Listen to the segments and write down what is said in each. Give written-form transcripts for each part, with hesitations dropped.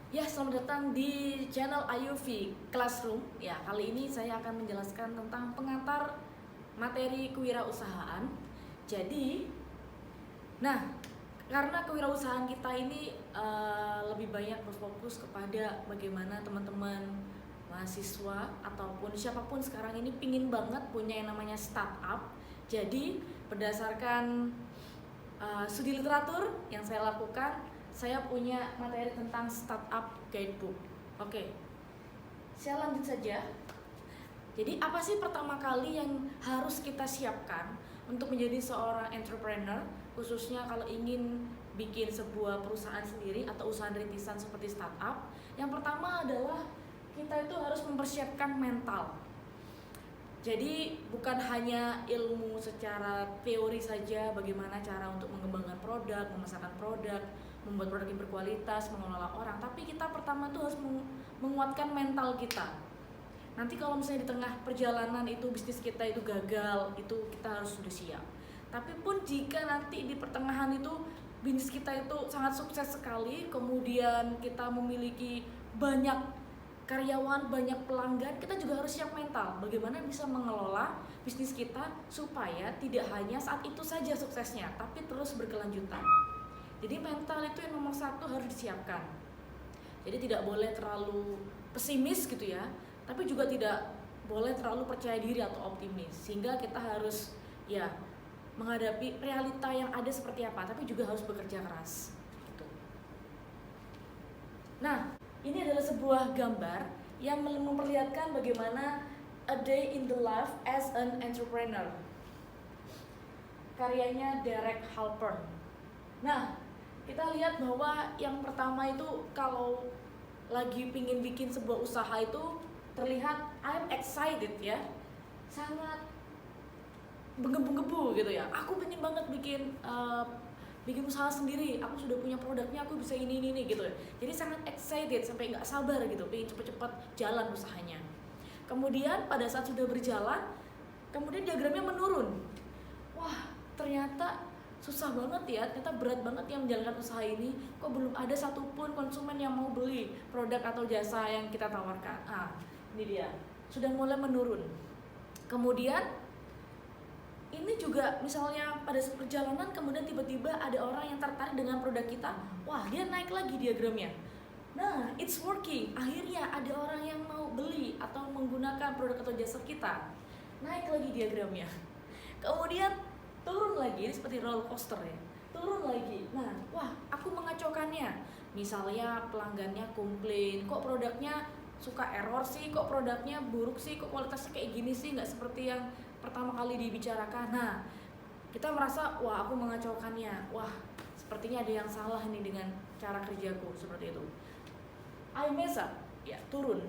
Ya, selamat datang di channel IUV Classroom. Ya, kali ini saya akan menjelaskan tentang pengantar materi kewirausahaan. Jadi, nah, karena kewirausahaan kita ini lebih banyak berfokus kepada bagaimana teman-teman mahasiswa ataupun siapapun sekarang ini pingin banget punya yang namanya startup. Jadi, berdasarkan studi literatur yang saya lakukan, saya punya materi tentang startup guidebook. Oke, saya lanjut saja. Jadi apa sih pertama kali yang harus kita siapkan untuk menjadi seorang entrepreneur, khususnya kalau ingin bikin sebuah perusahaan sendiri atau usaha rintisan seperti startup? Yang pertama adalah kita itu harus mempersiapkan mental. Jadi bukan hanya ilmu secara teori saja bagaimana cara untuk mengembangkan produk, memasarkan produk, membuat produk yang berkualitas, mengelola orang, tapi kita pertama tuh harus menguatkan mental kita. Nanti kalau misalnya di tengah perjalanan itu bisnis kita itu gagal, itu kita harus sudah siap. Tapi pun jika nanti di pertengahan itu bisnis kita itu sangat sukses sekali, kemudian kita memiliki banyak karyawan, banyak pelanggan, kita juga harus siap mental. Bagaimana bisa mengelola bisnis kita supaya tidak hanya saat itu saja suksesnya, tapi terus berkelanjutan. Jadi mental itu yang nomor satu harus disiapkan. Jadi tidak boleh terlalu pesimis gitu ya, tapi juga tidak boleh terlalu percaya diri atau optimis. Sehingga kita harus ya menghadapi realita yang ada seperti apa, tapi juga harus bekerja keras. Gitu. Nah, ini adalah sebuah gambar yang memperlihatkan bagaimana a day in the life as an entrepreneur. Karyanya Derek Halpern. Nah, kita lihat bahwa yang pertama itu kalau lagi pingin bikin sebuah usaha itu terlihat I'm excited ya, sangat menggebu-gebu gitu ya. Aku pengen banget bikin usaha sendiri, aku sudah punya produknya, aku bisa ini gitu. Jadi sangat excited sampai nggak sabar gitu, pengen cepet-cepet jalan usahanya. Kemudian pada saat sudah berjalan, kemudian diagramnya menurun. Wah, ternyata susah banget ya, ternyata berat banget ya menjalankan usaha ini. Kok belum ada satupun konsumen yang mau beli produk atau jasa yang kita tawarkan. Ini dia, sudah mulai menurun. Kemudian ini juga misalnya pada perjalanan kemudian tiba-tiba ada orang yang tertarik dengan produk kita, wah dia naik lagi diagramnya. Nah, it's working. Akhirnya ada orang yang mau beli atau menggunakan produk atau jasa kita, naik lagi diagramnya. Kemudian turun lagi, ini seperti roller coaster ya, turun lagi. Nah, wah aku mengacaukannya. Misalnya pelanggannya komplain, kok produknya suka error sih, kok produknya buruk sih, kok kualitasnya kayak gini sih, nggak seperti yang pertama kali dibicarakan. Nah, kita merasa wah aku mengacaukannya, wah sepertinya ada yang salah nih dengan cara kerjaku, seperti itu. I mess up, ya turun.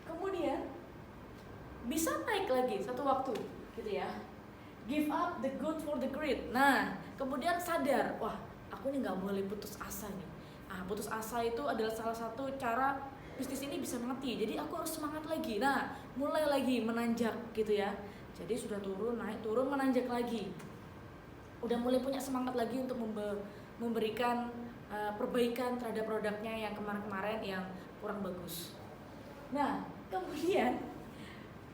Kemudian bisa naik lagi satu waktu, gitu ya. Give up the good for the great. Nah, kemudian sadar, wah aku nih nggak boleh putus asa nih. Putus asa itu adalah salah satu cara bisnis ini bisa mati. Jadi aku harus semangat lagi. Nah, mulai lagi menanjak gitu ya. Jadi sudah turun, naik, turun, menanjak lagi. Udah mulai punya semangat lagi untuk memberikan perbaikan terhadap produknya yang kemarin-kemarin yang kurang bagus. Nah, kemudian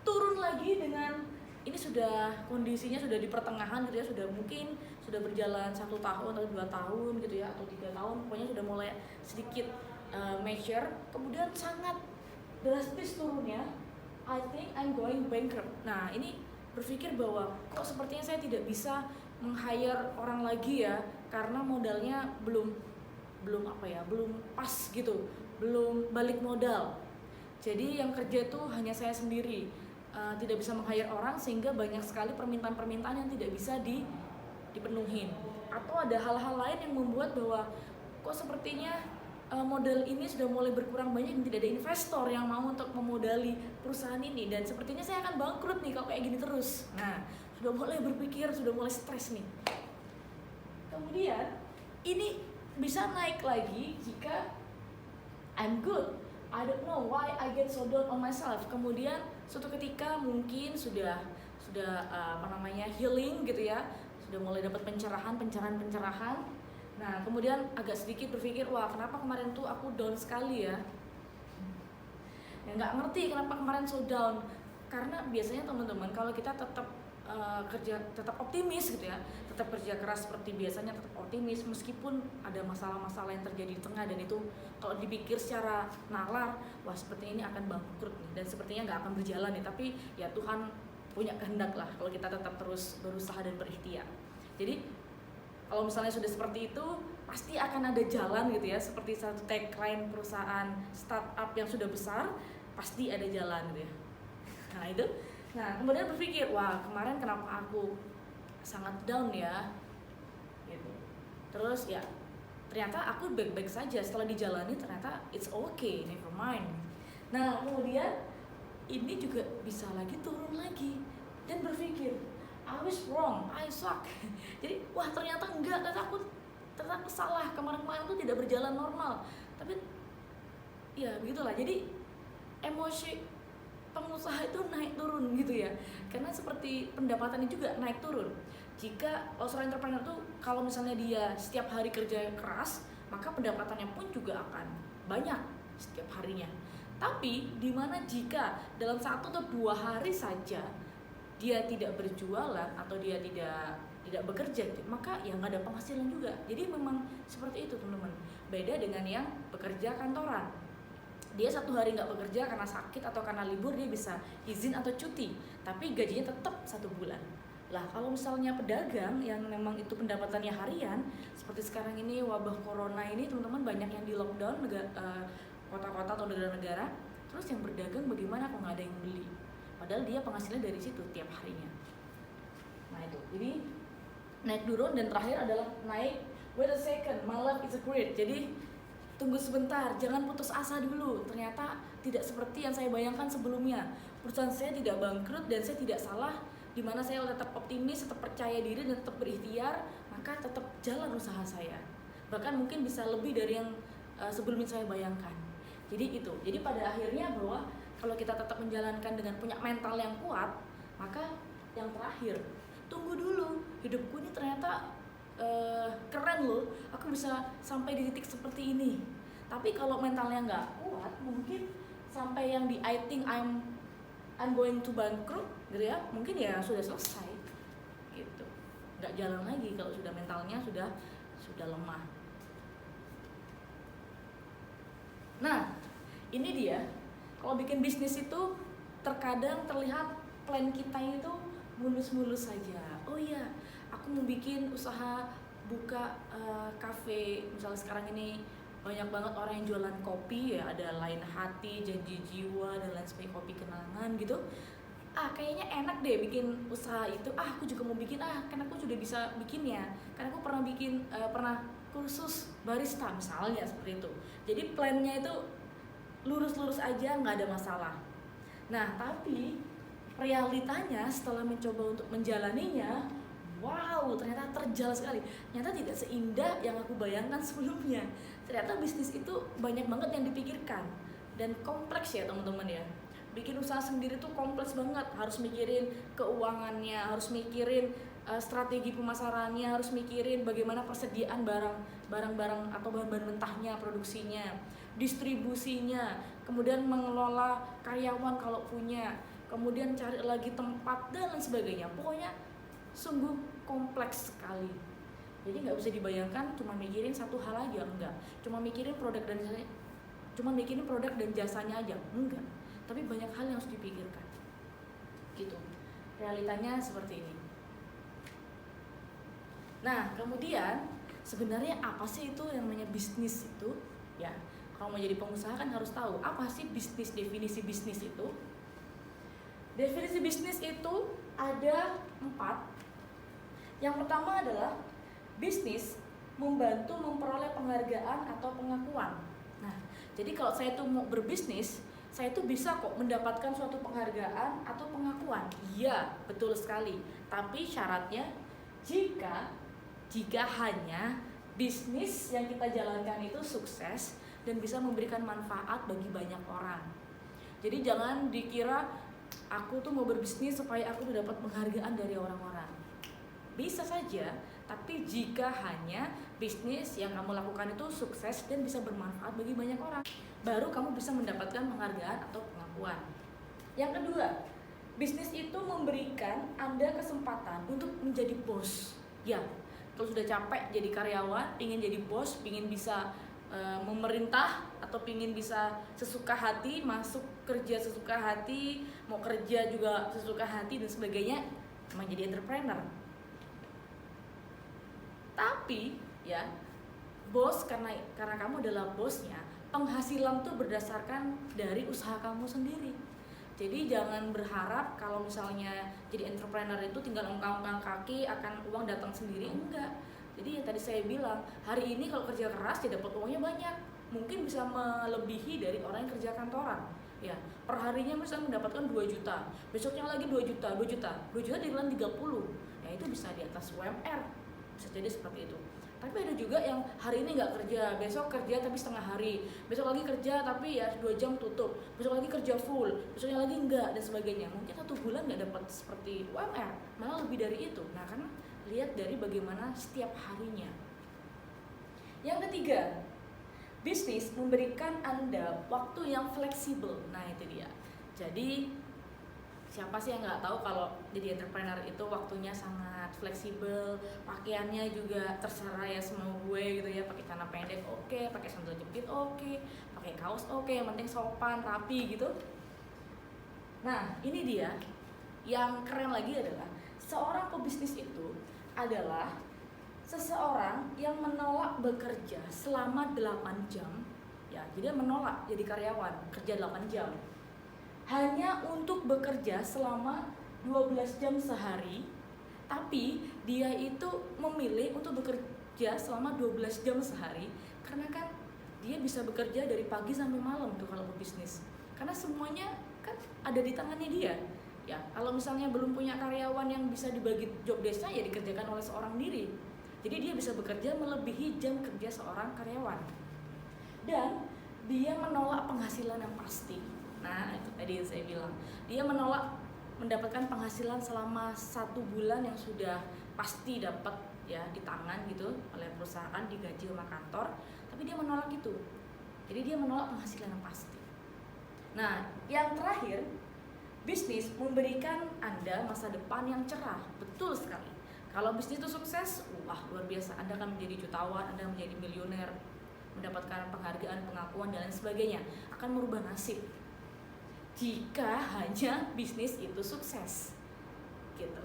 turun lagi dengan ini sudah kondisinya sudah di pertengahan gitu ya, sudah mungkin sudah berjalan 1 tahun atau 2 tahun gitu ya, atau 3 tahun, pokoknya sudah mulai sedikit measure, kemudian sangat drastis turunnya. I think I'm going bankrupt. Nah, ini berpikir bahwa kok sepertinya saya tidak bisa meng-hire orang lagi ya, karena modalnya belum pas gitu, belum balik modal. Jadi yang kerja tuh hanya saya sendiri, tidak bisa meng-hire orang, sehingga banyak sekali permintaan-permintaan yang tidak bisa dipenuhi. Atau ada hal-hal lain yang membuat bahwa kok sepertinya modal ini sudah mulai berkurang banyak dan tidak ada investor yang mau untuk memodali perusahaan ini, dan sepertinya saya akan bangkrut nih kalau kayak gini terus. Nah, sudah mulai berpikir, sudah mulai stres nih. Kemudian ini bisa naik lagi jika I'm good. I don't know why I get so down on myself. Kemudian suatu ketika mungkin sudah healing gitu ya, sudah mulai dapat pencerahan. Nah, kemudian agak sedikit berpikir, wah kenapa kemarin tuh aku down sekali ya. Ya nggak ngerti kenapa kemarin so down. Karena biasanya teman-teman kalau kita tetap kerja, tetap optimis gitu ya, tetap kerja keras seperti biasanya, tetap optimis meskipun ada masalah-masalah yang terjadi di tengah, dan itu kalau dipikir secara nalar, wah seperti ini akan bangkrut nih, dan sepertinya nggak akan berjalan nih. Tapi ya Tuhan punya kehendak lah kalau kita tetap terus berusaha dan berikhtiar. Jadi kalau misalnya sudah seperti itu, pasti akan ada jalan gitu ya, seperti satu tagline perusahaan startup yang sudah besar, pasti ada jalan gitu ya. Nah itu, nah kemudian berpikir, wah kemarin kenapa aku sangat down ya, gitu. Terus ya ternyata aku baik-baik saja, setelah dijalani ternyata it's okay, never mind. Nah kemudian ini juga bisa lagi turun lagi dan berpikir, I was wrong, I suck. Jadi wah ternyata enggak, ternyata aku salah, kemarin-kemarin tuh tidak berjalan normal. Tapi ya begitulah, jadi emosi pengusaha itu naik turun gitu ya, karena seperti pendapatannya juga naik turun. Jika seorang entrepreneur tuh kalau misalnya dia setiap hari kerja keras, maka pendapatannya pun juga akan banyak setiap harinya. Tapi dimana jika dalam 1 atau 2 hari saja dia tidak berjualan atau dia tidak bekerja gitu, maka ya nggak ada penghasilan juga. Jadi memang seperti itu teman-teman, beda dengan yang bekerja kantoran. Dia 1 hari nggak bekerja karena sakit atau karena libur, dia bisa izin atau cuti, tapi gajinya tetap 1 bulan. Lah kalau misalnya pedagang yang memang itu pendapatannya harian, seperti sekarang ini wabah corona ini teman-teman, banyak yang di lockdown kota-kota atau negara-negara, terus yang berdagang bagaimana kalau nggak ada yang beli, padahal dia penghasilan dari situ tiap harinya. Nah itu, jadi naik turun, dan terakhir adalah naik. Wait a second, my life is great. Jadi tunggu sebentar, jangan putus asa dulu. Ternyata tidak seperti yang saya bayangkan sebelumnya. Perusahaan saya tidak bangkrut dan saya tidak salah, dimana saya tetap optimis, tetap percaya diri dan tetap berikhtiar, maka tetap jalan usaha saya. Bahkan mungkin bisa lebih dari yang sebelumnya saya bayangkan. Jadi itu. Jadi pada akhirnya bahwa kalau kita tetap menjalankan dengan punya mental yang kuat, maka yang terakhir, tunggu dulu, hidupku ini ternyata keren loh, aku bisa sampai di titik seperti ini. Tapi kalau mentalnya nggak kuat, mungkin sampai yang di I think I'm going to bankrupt gitu ya, mungkin ya sudah selesai gitu, nggak jalan lagi kalau sudah mentalnya sudah lemah. Nah ini dia, kalau bikin bisnis itu terkadang terlihat plan kita itu mulus-mulus saja. Oh iya, aku mau bikin usaha buka cafe, misalnya sekarang ini banyak banget orang yang jualan kopi ya, ada Lain Hati, Janji Jiwa, dan lain sebagainya, kopi kenangan gitu. Kayaknya enak deh bikin usaha itu. Aku juga mau bikin, karena aku sudah bisa bikinnya, karena aku pernah bikin pernah kursus barista misalnya, seperti itu. Jadi plannya itu lurus-lurus aja, nggak ada masalah. Nah tapi realitanya setelah mencoba untuk menjalaninya, wow ternyata terjal sekali. Ternyata tidak seindah yang aku bayangkan sebelumnya. Ternyata bisnis itu banyak banget yang dipikirkan dan kompleks ya teman-teman ya. Bikin usaha sendiri tuh kompleks banget, harus mikirin keuangannya, harus mikirin strategi pemasarannya, harus mikirin bagaimana persediaan barang-barang atau bahan-bahan mentahnya, produksinya, distribusinya, kemudian mengelola karyawan kalau punya, kemudian cari lagi tempat dan lain sebagainya. Pokoknya sungguh kompleks sekali. Jadi nggak bisa dibayangkan cuma mikirin satu hal aja, enggak. Cuma mikirin produk dan jasanya aja, enggak. Tapi banyak hal yang harus dipikirkan. Gitu. Realitanya seperti ini. Nah, kemudian sebenarnya apa sih itu yang namanya bisnis itu? Ya, kalau mau jadi pengusaha kan harus tahu apa sih bisnis, definisi bisnis itu. Definisi bisnis itu ada 4. Yang pertama adalah bisnis membantu memperoleh penghargaan atau pengakuan. Nah, jadi kalau saya tuh mau berbisnis, saya tuh bisa kok mendapatkan suatu penghargaan atau pengakuan. Iya, betul sekali. Tapi syaratnya jika hanya bisnis yang kita jalankan itu sukses dan bisa memberikan manfaat bagi banyak orang. Jadi jangan dikira aku tuh mau berbisnis supaya aku tuh dapat penghargaan dari orang-orang. Bisa saja, tapi jika hanya bisnis yang kamu lakukan itu sukses dan bisa bermanfaat bagi banyak orang, baru kamu bisa mendapatkan penghargaan atau pengakuan. Yang kedua, bisnis itu memberikan Anda kesempatan untuk menjadi bos. Ya, kalau sudah capek jadi karyawan, ingin jadi bos, ingin bisa memerintah, atau ingin bisa sesuka hati, masuk kerja sesuka hati, mau kerja juga sesuka hati dan sebagainya, menjadi entrepreneur. Tapi ya, bos, karena kamu adalah bosnya, penghasilan tuh berdasarkan dari usaha kamu sendiri. Jadi jangan berharap kalau misalnya jadi entrepreneur itu tinggal ongkang-ongkang kaki akan uang datang sendiri, enggak. Jadi yang tadi saya bilang, hari ini kalau kerja keras ya dapat uangnya banyak, mungkin bisa melebihi dari orang yang kerja kantoran. Ya, perharinya misalnya mendapatkan 2 juta, besoknya lagi 2 juta, 2 juta dibilang 30. Ya itu bisa di atas UMR. Bisa jadi seperti itu. Tapi ada juga yang hari ini nggak kerja, besok kerja tapi setengah hari, besok lagi kerja tapi ya 2 jam tutup, besok lagi kerja full, besoknya lagi enggak, dan sebagainya. Mungkin 1 bulan nggak dapat seperti UMR, malah lebih dari itu. Nah, karena lihat dari bagaimana setiap harinya. Yang ketiga, bisnis memberikan Anda waktu yang fleksibel. Nah, itu dia. Jadi siapa sih yang nggak tahu kalau jadi entrepreneur itu waktunya sangat fleksibel, pakaiannya juga terserah ya semau gue gitu ya, pakai celana pendek oke, pakai sandal jepit oke, pakai kaos oke, yang penting sopan, rapi gitu. Nah, ini dia yang keren lagi adalah seorang pebisnis itu adalah seseorang yang menolak bekerja selama 8 jam ya. Jadi dia menolak jadi karyawan kerja 8 jam hanya untuk bekerja selama 12 jam sehari, tapi dia itu memilih untuk bekerja selama 12 jam sehari karena kan dia bisa bekerja dari pagi sampai malam tuh kalau pebisnis, karena semuanya kan ada di tangannya dia. Ya, kalau misalnya belum punya karyawan yang bisa dibagi job desk-nya ya dikerjakan oleh seorang diri. Jadi dia bisa bekerja melebihi jam kerja seorang karyawan. Dan dia menolak penghasilan yang pasti. Nah, itu tadi yang saya bilang. Dia menolak mendapatkan penghasilan selama 1 bulan yang sudah pasti dapat ya di tangan gitu oleh perusahaan, digaji sama kantor, tapi dia menolak itu. Jadi dia menolak penghasilan yang pasti. Nah, yang terakhir, bisnis memberikan Anda masa depan yang cerah. Betul sekali. Kalau bisnis itu sukses, wah luar biasa. Anda akan menjadi jutawan, Anda menjadi miliuner, mendapatkan penghargaan, pengakuan, dan lain sebagainya. Akan merubah nasib jika hanya bisnis itu sukses gitu.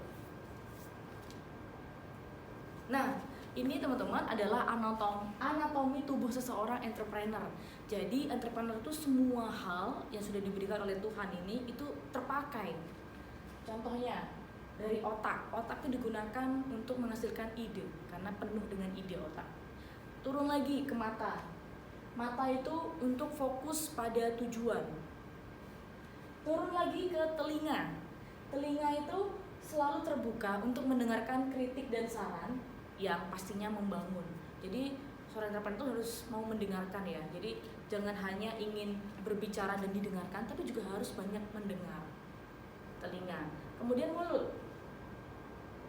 Nah, ini teman-teman adalah anatomi tubuh seseorang entrepreneur. Jadi entrepreneur itu semua hal yang sudah diberikan oleh Tuhan ini itu terpakai. Contohnya dari otak itu digunakan untuk menghasilkan ide karena penuh dengan ide otak. Turun lagi ke mata itu untuk fokus pada tujuan. Turun lagi ke telinga itu selalu terbuka untuk mendengarkan kritik dan saran yang pastinya membangun. Jadi seorang entrepreneur itu harus mau mendengarkan ya. Jadi jangan hanya ingin berbicara dan didengarkan, tapi juga harus banyak mendengar. Telinga. Kemudian mulut,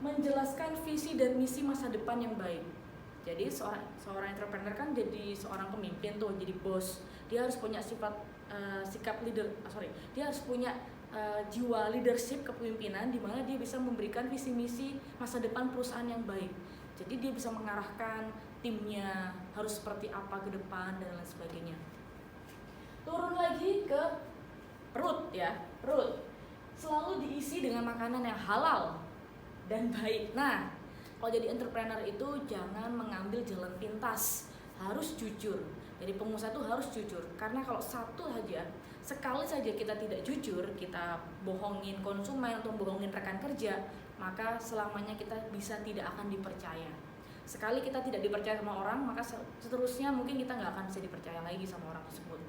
menjelaskan visi dan misi masa depan yang baik. Jadi seorang entrepreneur kan jadi seorang pemimpin tuh, jadi bos. Dia harus punya dia harus punya jiwa leadership kepemimpinan di mana dia bisa memberikan visi misi masa depan perusahaan yang baik. Jadi dia bisa mengarahkan timnya harus seperti apa ke depan dan lain sebagainya. Turun lagi ke perut ya. Perut selalu diisi dengan makanan yang halal dan baik. Nah, kalau jadi entrepreneur itu jangan mengambil jalan pintas, harus jujur. Jadi pengusaha itu harus jujur, karena kalau sekali saja kita tidak jujur, kita bohongin konsumen atau bohongin rekan kerja, maka selamanya kita tidak akan dipercaya. Sekali kita tidak dipercaya sama orang, maka seterusnya mungkin kita nggak akan bisa dipercaya lagi sama orang tersebut.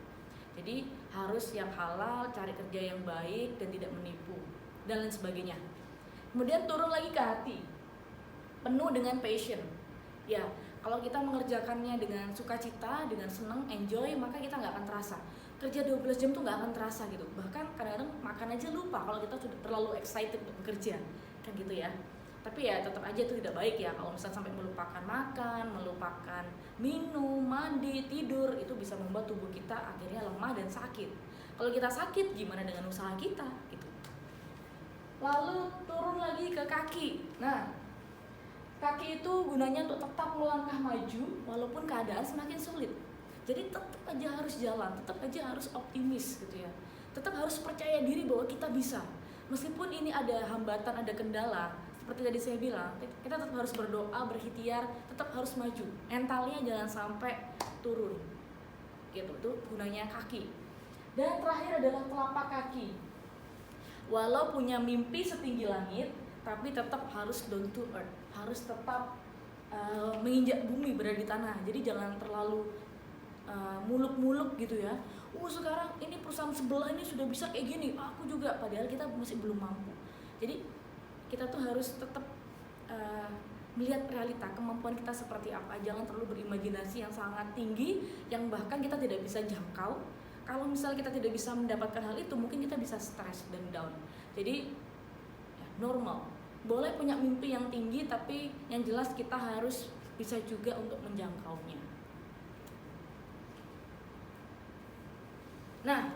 Jadi harus yang halal, cari kerja yang baik dan tidak menipu dan lain sebagainya. Kemudian turun lagi ke hati, penuh dengan passion. Ya, kalau kita mengerjakannya dengan sukacita, dengan senang, enjoy, maka kita nggak akan terasa. Kerja 12 jam tuh nggak akan terasa gitu. Bahkan kadang-kadang makan aja lupa kalau kita sudah terlalu excited untuk bekerja, kan gitu ya. Tapi ya tetap aja itu tidak baik ya, kalau misalnya sampai melupakan makan, melupakan minum, mandi, tidur, itu bisa membuat tubuh kita akhirnya lemah dan sakit. Kalau kita sakit, gimana dengan usaha kita gitu. Lalu turun lagi ke kaki. Nah, kaki itu gunanya untuk tetap melangkah maju walaupun keadaan semakin sulit. Jadi tetap aja harus jalan, tetap aja harus optimis gitu ya. Tetap harus percaya diri bahwa kita bisa. Meskipun ini ada hambatan, ada kendala, seperti tadi saya bilang, kita tetap harus berdoa, berikhtiar, tetap harus maju. Mentalnya jangan sampai turun. Gitu, itu gunanya kaki. Dan terakhir adalah telapak kaki. Walau punya mimpi setinggi langit, tapi tetap harus down to earth, harus tetap menginjak bumi, berada di tanah. Jadi jangan terlalu muluk-muluk gitu ya. Sekarang ini perusahaan sebelah ini sudah bisa kayak gini, aku juga, padahal kita masih belum mampu. Jadi kita tuh harus tetap melihat realita, kemampuan kita seperti apa. Jangan terlalu berimajinasi yang sangat tinggi, yang bahkan kita tidak bisa jangkau. Kalau misalnya kita tidak bisa mendapatkan hal itu, mungkin kita bisa stres dan down. Jadi ya, normal. Boleh punya mimpi yang tinggi, tapi yang jelas kita harus bisa juga untuk menjangkaunya. Nah,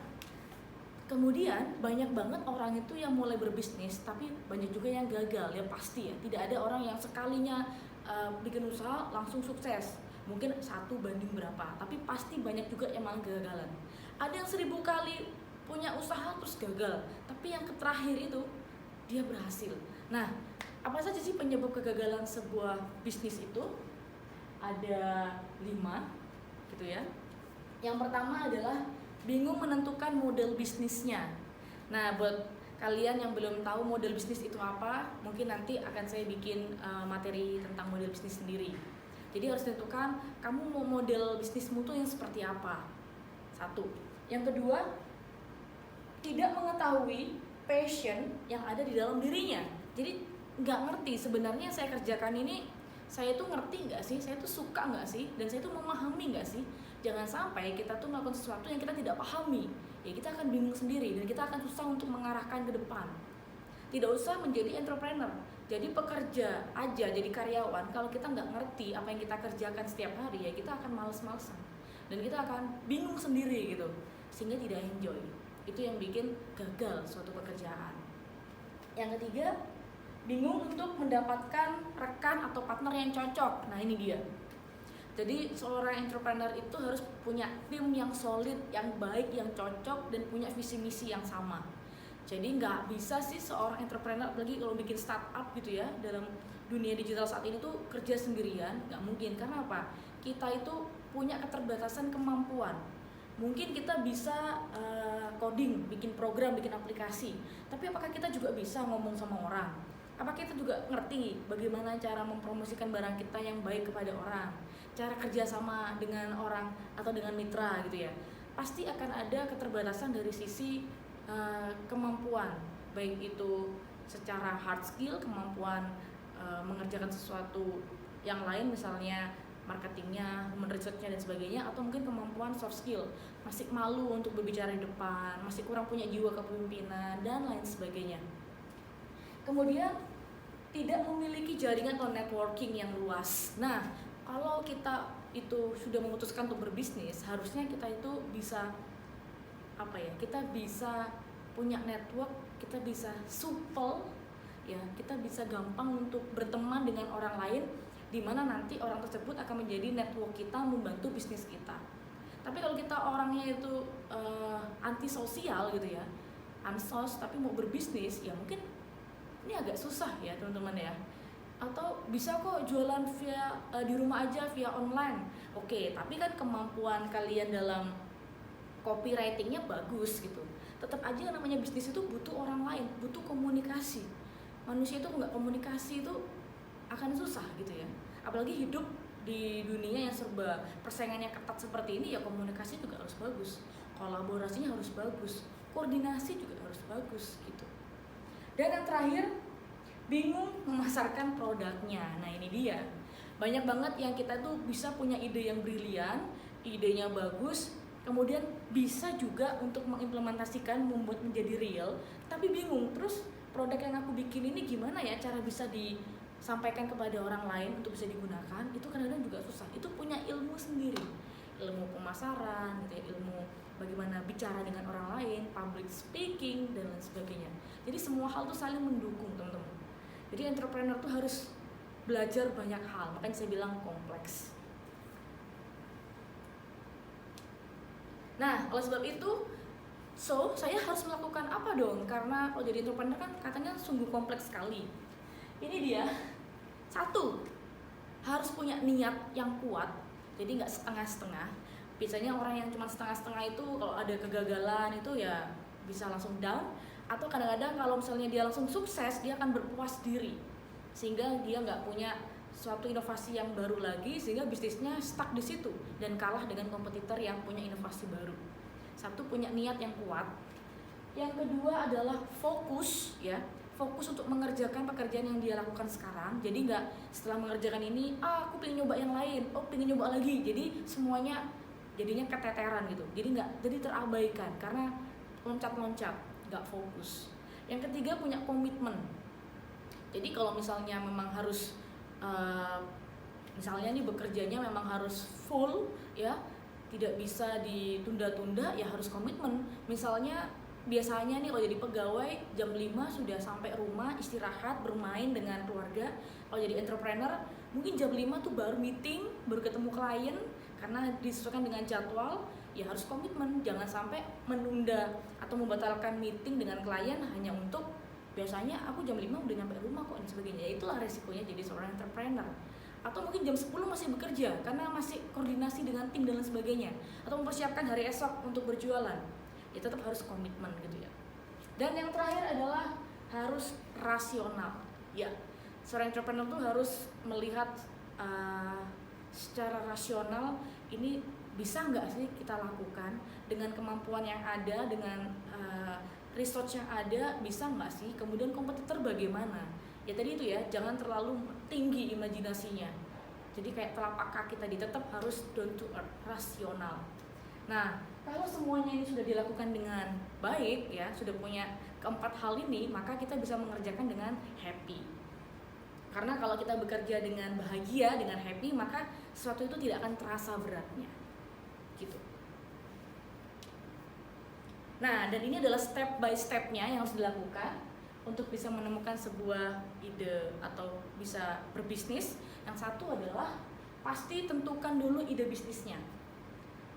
kemudian banyak banget orang itu yang mulai berbisnis, tapi banyak juga yang gagal, ya pasti ya. Tidak ada orang yang sekalinya bikin usaha langsung sukses. Mungkin 1 banding berapa, tapi pasti banyak juga yang malah kegagalan. Ada yang 1000 kali punya usaha terus gagal, tapi yang terakhir itu dia berhasil. Nah, apa saja sih penyebab kegagalan sebuah bisnis itu? Ada 5 gitu ya. Yang pertama adalah bingung menentukan model bisnisnya. Nah, buat kalian yang belum tahu model bisnis itu apa, mungkin nanti akan saya bikin materi tentang model bisnis sendiri. Jadi harus tentukan kamu mau model bisnismu tuh yang seperti apa. 1. Yang kedua, tidak mengetahui passion yang ada di dalam dirinya. Jadi nggak ngerti sebenarnya saya kerjakan ini, saya tuh ngerti nggak sih, saya tuh suka nggak sih, dan saya tuh memahami nggak sih. Jangan sampai kita tuh melakukan sesuatu yang kita tidak pahami, ya kita akan bingung sendiri dan kita akan susah untuk mengarahkan ke depan. Tidak usah menjadi entrepreneur, jadi pekerja aja, jadi karyawan. Kalau kita nggak ngerti apa yang kita kerjakan setiap hari, ya kita akan males-malesan dan kita akan bingung sendiri gitu, sehingga tidak enjoy. Itu yang bikin gagal suatu pekerjaan. Yang ketiga, bingung untuk mendapatkan rekan atau partner yang cocok. Nah, ini dia. Jadi seorang entrepreneur itu harus punya tim yang solid, yang baik, yang cocok, dan punya visi misi yang sama. Jadi nggak bisa sih seorang entrepreneur, apalagi kalau bikin startup gitu ya, dalam dunia digital saat ini tuh kerja sendirian, nggak mungkin. Karena apa? Kita itu punya keterbatasan kemampuan. Mungkin kita bisa coding, bikin program, bikin aplikasi, tapi apakah kita juga bisa ngomong sama orang? Apakah kita juga ngerti bagaimana cara mempromosikan barang kita yang baik kepada orang, cara kerjasama dengan orang atau dengan mitra gitu ya? Pasti akan ada keterbatasan dari sisi kemampuan, baik itu secara hard skill, kemampuan mengerjakan sesuatu yang lain, misalnya marketingnya, human research-nya dan sebagainya, atau mungkin kemampuan soft skill, masih malu untuk berbicara di depan, masih kurang punya jiwa kepemimpinan dan lain sebagainya. Kemudian tidak memiliki jaringan atau networking yang luas. Nah, kalau kita itu sudah memutuskan untuk berbisnis, harusnya kita itu bisa kita bisa punya network, kita bisa supel ya, kita bisa gampang untuk berteman dengan orang lain, di mana nanti orang tersebut akan menjadi network kita, membantu bisnis kita. Tapi kalau kita orangnya itu antisosial gitu ya, ansos tapi mau berbisnis, ya mungkin ini agak susah ya teman-teman ya. Atau bisa kok jualan via di rumah aja via online. Oke, tapi kan kemampuan kalian dalam copywritingnya bagus gitu. Tetap aja namanya bisnis itu butuh orang lain, butuh komunikasi. Manusia itu nggak komunikasi itu akan susah gitu ya. Apalagi hidup di dunia yang serba persaingannya ketat seperti ini, ya komunikasi juga harus bagus, kolaborasinya harus bagus, koordinasi juga harus bagus gitu. Dan yang terakhir, bingung memasarkan produknya. Nah, ini dia. Banyak banget yang kita tuh bisa punya ide yang brilian, idenya bagus, kemudian bisa juga untuk mengimplementasikan, membuat menjadi real, tapi bingung. Terus produk yang aku bikin ini gimana ya cara bisa sampaikan kepada orang lain untuk bisa digunakan, itu kadang-kadang juga susah. Itu punya ilmu sendiri, ilmu pemasaran gitu ya, ilmu bagaimana bicara dengan orang lain, public speaking dan lain sebagainya. Jadi semua hal itu saling mendukung, teman-teman. Jadi entrepreneur tuh harus belajar banyak hal, makanya saya bilang kompleks. Nah, oleh sebab itu, saya harus melakukan apa dong? Karena kalau jadi entrepreneur kan katanya sungguh kompleks sekali. Ini dia, satu, harus punya niat yang kuat, jadi nggak setengah-setengah. Biasanya orang yang cuma setengah-setengah itu kalau ada kegagalan itu ya bisa langsung down, atau kadang-kadang kalau misalnya dia langsung sukses, dia akan berpuas diri sehingga dia nggak punya suatu inovasi yang baru lagi, sehingga bisnisnya stuck di situ dan kalah dengan kompetitor yang punya inovasi baru. Satu, punya niat yang kuat. Yang kedua adalah fokus ya, fokus untuk mengerjakan pekerjaan yang dia lakukan sekarang. Jadi nggak setelah mengerjakan ini, aku pengen nyoba yang lain, pengen nyoba lagi. Jadi semuanya jadinya keteteran gitu. Jadi terabaikan karena loncat-loncat, nggak fokus. Yang ketiga, punya komitmen. Jadi kalau misalnya memang harus misalnya nih bekerjanya memang harus full ya, tidak bisa ditunda-tunda, ya harus komitmen. Misalnya biasanya nih kalau jadi pegawai jam 5 sudah sampai rumah, istirahat, bermain dengan keluarga. Kalau jadi entrepreneur mungkin jam 5 tuh baru meeting, baru ketemu klien, karena disesuaikan dengan jadwal. Ya harus komitmen, jangan sampai menunda atau membatalkan meeting dengan klien hanya untuk biasanya aku jam 5 udah nyampe rumah kok dan sebagainya. Itulah resikonya jadi seorang entrepreneur. Atau mungkin jam 10 masih bekerja karena masih koordinasi dengan tim dan lain sebagainya, atau mempersiapkan hari esok untuk berjualan. Ya tetap harus komitmen gitu ya. Dan yang terakhir adalah harus rasional. Ya, seorang entrepreneur tuh harus melihat secara rasional, ini bisa nggak sih kita lakukan dengan kemampuan yang ada, dengan research yang ada, bisa nggak sih? Kemudian kompetitor bagaimana? Ya tadi itu ya, jangan terlalu tinggi imajinasinya. Jadi kayak telapak kaki tadi, tetap harus down to earth, rasional. Nah, kalau semuanya ini sudah dilakukan dengan baik ya, sudah punya keempat hal ini, maka kita bisa mengerjakan dengan happy. Karena kalau kita bekerja dengan bahagia, dengan happy, maka sesuatu itu tidak akan terasa beratnya. Gitu. Nah, dan ini adalah step by stepnya yang harus dilakukan untuk bisa menemukan sebuah ide atau bisa berbisnis. Yang satu adalah pasti tentukan dulu ide bisnisnya.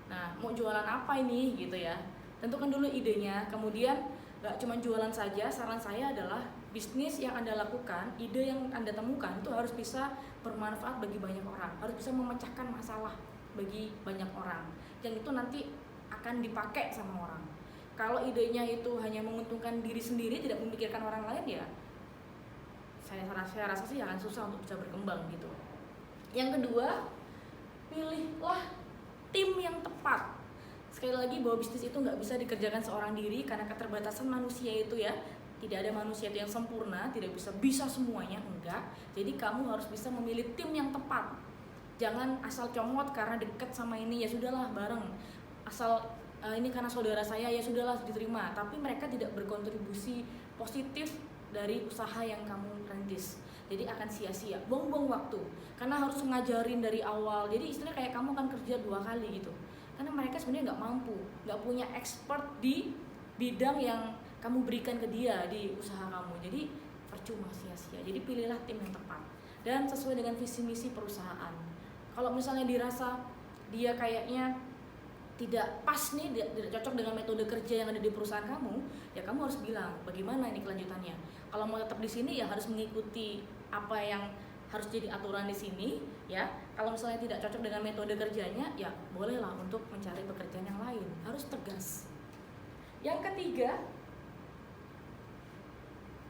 Nah, mau jualan apa ini gitu ya, tentukan dulu idenya. Kemudian gak cuma jualan saja, saran saya adalah bisnis yang Anda lakukan, ide yang Anda temukan itu harus bisa bermanfaat bagi banyak orang, harus bisa memecahkan masalah bagi banyak orang, yang itu nanti akan dipakai sama orang. Kalau idenya itu hanya menguntungkan diri sendiri, tidak memikirkan orang lain, ya saya rasa sih akan susah untuk bisa berkembang gitu. Yang kedua, pilihlah tim yang tepat. Sekali lagi, bahwa bisnis itu nggak bisa dikerjakan seorang diri karena keterbatasan manusia itu ya. Tidak ada manusia itu yang sempurna, tidak bisa semuanya, enggak. Jadi kamu harus bisa memilih tim yang tepat. Jangan asal comot karena dekat sama ini, ya sudahlah bareng. Asal ini karena saudara saya, ya sudahlah diterima. Tapi mereka tidak berkontribusi positif dari usaha yang kamu rintis. Jadi akan sia-sia, buang-buang waktu. Karena harus ngajarin dari awal. Jadi istilahnya kayak kamu akan kerja 2 kali gitu. Karena mereka sebenarnya nggak mampu, nggak punya expert di bidang yang kamu berikan ke dia di usaha kamu. Jadi percuma, sia-sia. Jadi pilihlah tim yang tepat dan sesuai dengan visi misi perusahaan. Kalau misalnya dirasa dia kayaknya tidak pas nih, tidak cocok dengan metode kerja yang ada di perusahaan kamu, ya kamu harus bilang bagaimana ini kelanjutannya. Kalau mau tetap di sini ya harus mengikuti apa yang harus jadi aturan di sini ya. Kalau misalnya tidak cocok dengan metode kerjanya, ya bolehlah untuk mencari pekerjaan yang lain. Harus tegas. Yang ketiga,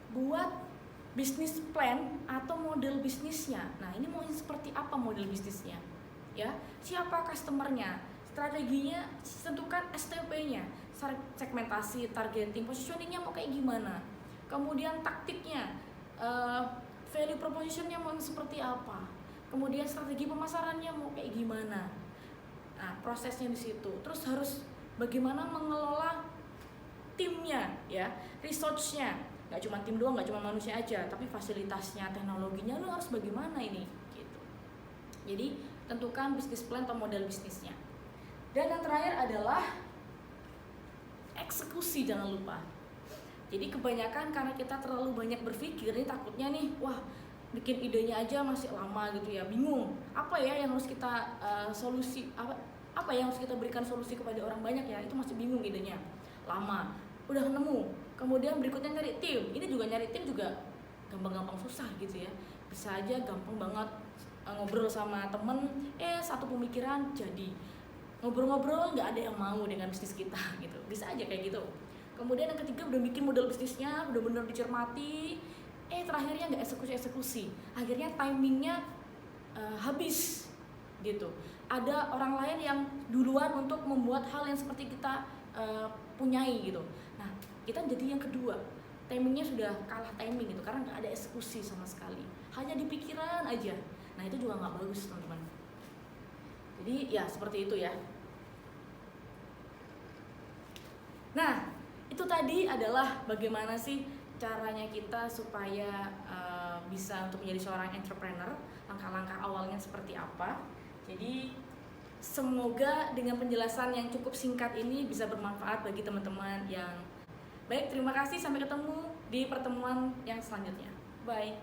buat bisnis plan atau model bisnisnya. Nah, ini mau seperti apa model bisnisnya? Ya, siapa customernya? Strateginya, tentukan STP-nya, segmentasi, targeting, positioningnya mau kayak gimana? Kemudian taktiknya, value propositionnya mau seperti apa? Kemudian strategi pemasarannya mau kayak gimana? Nah, prosesnya di situ. Terus harus bagaimana mengelola timnya, ya, research-nya. nggak cuma tim doang, nggak cuma manusia aja, tapi fasilitasnya, teknologinya lu harus bagaimana ini gitu. Jadi tentukan bisnis plan atau model bisnisnya. Dan yang terakhir adalah eksekusi, jangan lupa. Jadi kebanyakan karena kita terlalu banyak berpikir nih, takutnya nih, wah bikin idenya aja masih lama gitu ya, bingung apa ya yang harus kita solusi, apa yang harus kita berikan solusi kepada orang banyak ya, itu masih bingung idenya, lama, udah nemu, kemudian berikutnya nyari tim, ini juga nyari tim juga gampang-gampang susah gitu ya, bisa aja gampang banget ngobrol sama temen, satu pemikiran jadi, ngobrol-ngobrol nggak ada yang mau dengan bisnis kita gitu, bisa aja kayak gitu. Kemudian yang ketiga udah bikin model bisnisnya, udah bener dicermati, terakhirnya nggak eksekusi, akhirnya timingnya habis gitu. Ada orang lain yang duluan untuk membuat hal yang seperti kita punyai gitu. Nah kita jadi yang kedua, timingnya sudah kalah timing gitu, karena nggak ada eksekusi sama sekali, hanya di pikiran aja. Nah itu juga nggak bagus teman-teman. Jadi ya seperti itu ya. Nah itu tadi adalah bagaimana sih caranya kita supaya bisa untuk menjadi seorang entrepreneur, langkah-langkah awalnya seperti apa. Jadi semoga dengan penjelasan yang cukup singkat ini bisa bermanfaat bagi teman-teman yang baik. Terima kasih, sampai ketemu di pertemuan yang selanjutnya. Bye.